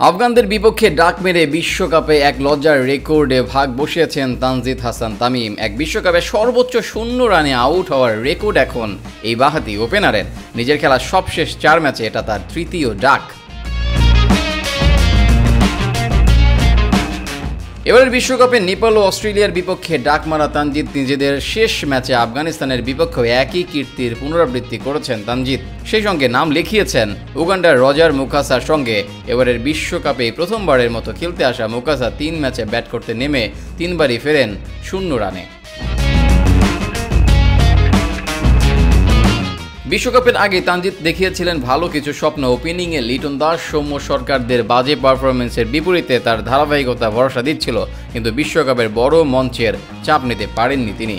আফগানদের বিপক্ষে ডাক মেরে বিশ্বকাপে এক লজ্জার রেকর্ডে ভাগ বসিয়েছেন তানজিদ হাসান তামিম। এক বিশ্বকাপে সর্বোচ্চ 0 রানে আউট হওয়ার রেকর্ড এখন এই বাঁহাতি ওপেনারের। নিজের খেলা সবশেষ 4 ম্যাচে এটা তার তৃতীয় ডাক। এবারের বিশ্বকাপে নেপাল ও অস্ট্রেলিয়ার বিপক্ষে ডাক মারা তানজিদ নিজেদের শেষ ম্যাচে আফগানিস্তানের বিপক্ষে একই কীর্তির পুনরাবৃত্তি করেছেন তানজিদ। সেই সঙ্গে নাম লিখিয়েছেন উগান্ডার রজার মুকাসার সঙ্গে। এবারের বিশ্বকাপে প্রথমবারের মতো খেলতে আসা মুকাসা 3 ম্যাচে ব্যাট করতে নেমে 3বারই ফেরেন 0 রানে। বিশ্বকাপের আগে তানজিদ দেখিয়েছিলেন ভালো কিছু স্বপ্ন। ওপেনিংয়ে লিটন দাস, সৌম্য সরকারদের বাজে পারফরমেন্সের বিপরীতে তার ধারাবাহিকতা ভরসা দিচ্ছিল, কিন্তু বিশ্বকাপের বড় মঞ্চের চাপ নিতে পারেননি তিনি।